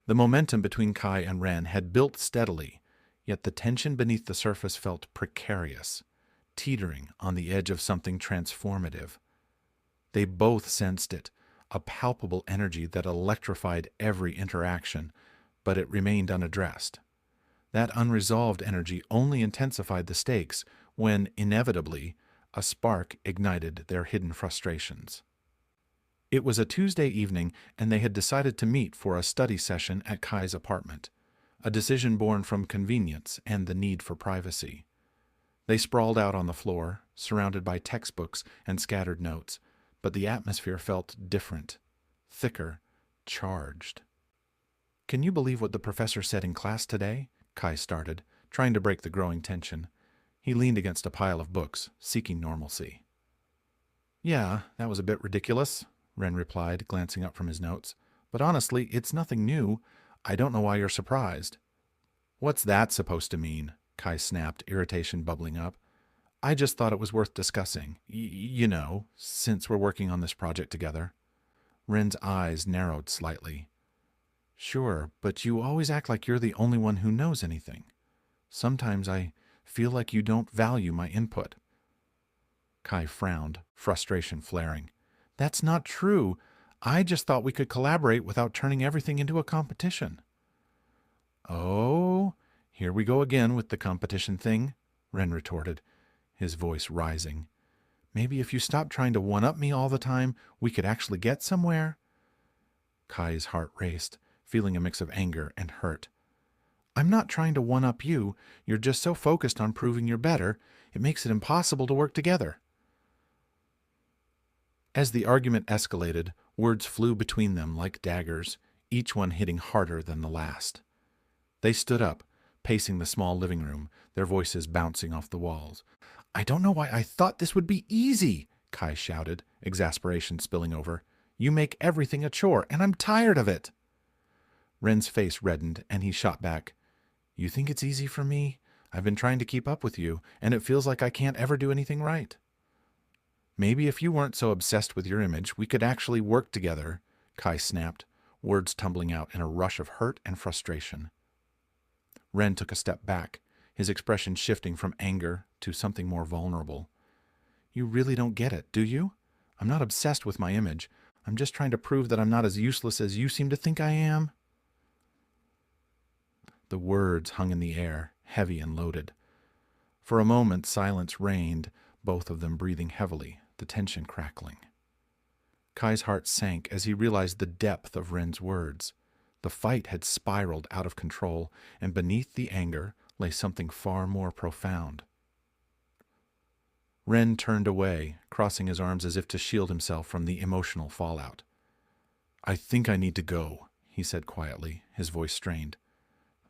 The momentum between Kai and Ren had built steadily, yet the tension beneath the surface felt precarious, teetering on the edge of something transformative. They both sensed it, a palpable energy that electrified every interaction, but it remained unaddressed. That unresolved energy only intensified the stakes when, inevitably, a spark ignited their hidden frustrations. It was a Tuesday evening, and they had decided to meet for a study session at Kai's apartment, a decision born from convenience and the need for privacy. They sprawled out on the floor, surrounded by textbooks and scattered notes, but the atmosphere felt different, thicker, charged. "Can you believe what the professor said in class today?" Kai started, trying to break the growing tension. He leaned against a pile of books, seeking normalcy. "Yeah, that was a bit ridiculous," Ren replied, glancing up from his notes. "But honestly, it's nothing new. I don't know why you're surprised." "What's that supposed to mean?" Kai snapped, irritation bubbling up. "I just thought it was worth discussing. Since we're working on this project together." Ren's eyes narrowed slightly. "Sure, but you always act like you're the only one who knows anything. Sometimes I feel like you don't value my input." Kai frowned, frustration flaring. "That's not true. I just thought we could collaborate without turning everything into a competition." "Oh, here we go again with the competition thing," Ren retorted, his voice rising. "Maybe if you stopped trying to one-up me all the time, we could actually get somewhere." Kai's heart raced, feeling a mix of anger and hurt. "I'm not trying to one-up you. You're just so focused on proving you're better, it makes it impossible to work together." As the argument escalated, words flew between them like daggers, each one hitting harder than the last. They stood up, pacing the small living room, their voices bouncing off the walls. "I don't know why I thought this would be easy," Kai shouted, exasperation spilling over. "You make everything a chore, and I'm tired of it." Ren's face reddened, and he shot back. "You think it's easy for me? I've been trying to keep up with you, and it feels like I can't ever do anything right." "Maybe if you weren't so obsessed with your image, we could actually work together," Kai snapped, words tumbling out in a rush of hurt and frustration. Ren took a step back, his expression shifting from anger to something more vulnerable. "You really don't get it, do you? I'm not obsessed with my image. I'm just trying to prove that I'm not as useless as you seem to think I am." The words hung in the air, heavy and loaded. For a moment silence reigned, both of them breathing heavily, the tension crackling. Kai's heart sank as he realized the depth of Ren's words. The fight had spiraled out of control, and beneath the anger lay something far more profound. Ren turned away, crossing his arms as if to shield himself from the emotional fallout. "I think I need to go," he said quietly, his voice strained.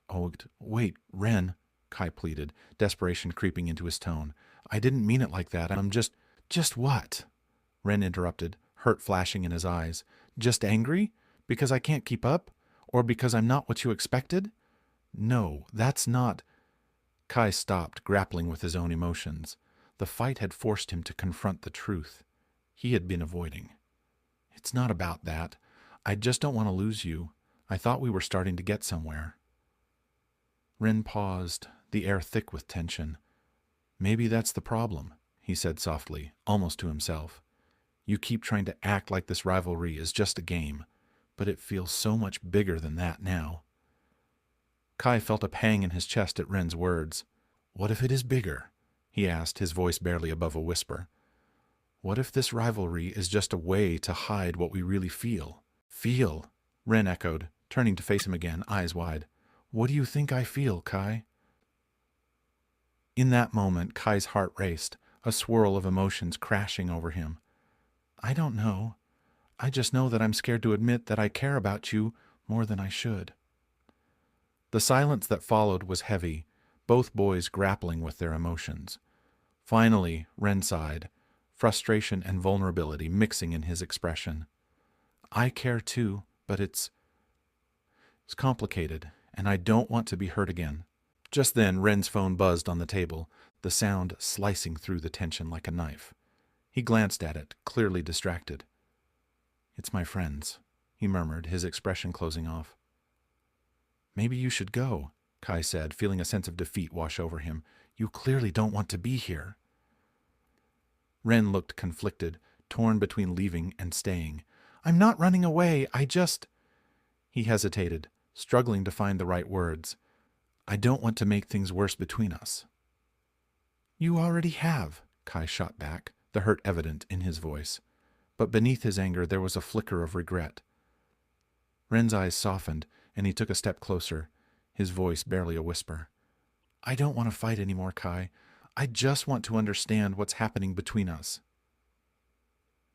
"Oh, wait, Ren," Kai pleaded, desperation creeping into his tone. "I didn't mean it like that. I'm just—" "Just what?" Ren interrupted, hurt flashing in his eyes. "Just angry? Because I can't keep up? Or because I'm not what you expected?" "No, that's not—" Kai stopped, grappling with his own emotions. The fight had forced him to confront the truth he had been avoiding. "It's not about that. I just don't want to lose you. I thought we were starting to get somewhere." Ren paused, the air thick with tension. "Maybe that's the problem," he said softly, almost to himself. "You keep trying to act like this rivalry is just a game, but it feels so much bigger than that now." Kai felt a pang in his chest at Ren's words. "What if it is bigger?" he asked, his voice barely above a whisper. "What if this rivalry is just a way to hide what we really feel?" "Feel?" Ren echoed, turning to face him again, eyes wide. "What do you think I feel, Kai?" In that moment, Kai's heart raced, a swirl of emotions crashing over him. "I don't know. I just know that I'm scared to admit that I care about you more than I should." The silence that followed was heavy, both boys grappling with their emotions. Finally, Ren sighed, frustration and vulnerability mixing in his expression. "I care too, but it's complicated, and I don't want to be hurt again." Just then, Ren's phone buzzed on the table, the sound slicing through the tension like a knife. He glanced at it, clearly distracted. "It's my friends," he murmured, his expression closing off. Maybe you should go, Kai said, feeling a sense of defeat wash over him. You clearly don't want to be here. Ren looked conflicted, torn between leaving and staying. I'm not running away, I just... He hesitated, struggling to find the right words. I don't want to make things worse between us. You already have, Kai shot back, the hurt evident in his voice. But beneath his anger there was a flicker of regret. Ren's eyes softened, and he took a step closer, his voice barely a whisper. I don't want to fight anymore, Kai. I just want to understand what's happening between us.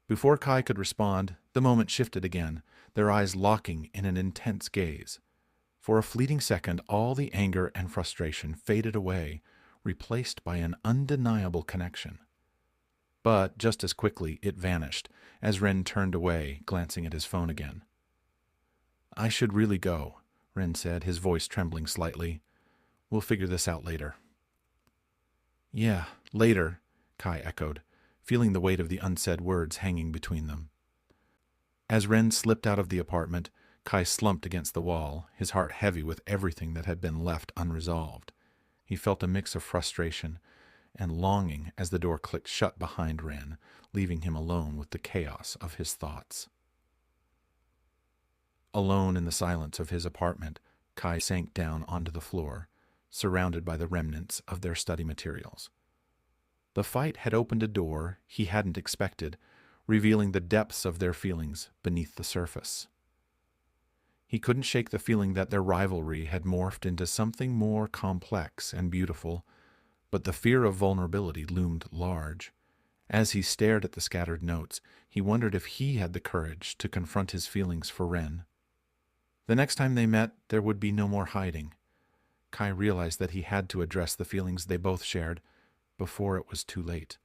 Before Kai could respond, the moment shifted again, their eyes locking in an intense gaze. For a fleeting second, all the anger and frustration faded away, replaced by an undeniable connection. But just as quickly it vanished, as Ren turned away, glancing at his phone again. I should really go, Ren said, his voice trembling slightly. We'll figure this out later. Yeah, later, Kai echoed, feeling the weight of the unsaid words hanging between them. As Ren slipped out of the apartment, Kai slumped against the wall, his heart heavy with everything that had been left unresolved. He felt a mix of frustration and longing as the door clicked shut behind Ren, leaving him alone with the chaos of his thoughts. Alone in the silence of his apartment, Kai sank down onto the floor, surrounded by the remnants of their study materials. The fight had opened a door he hadn't expected, revealing the depths of their feelings beneath the surface. He couldn't shake the feeling that their rivalry had morphed into something more complex and beautiful, but the fear of vulnerability loomed large. As he stared at the scattered notes, he wondered if he had the courage to confront his feelings for Ren. The next time they met, there would be no more hiding. Kai realized that he had to address the feelings they both shared before it was too late.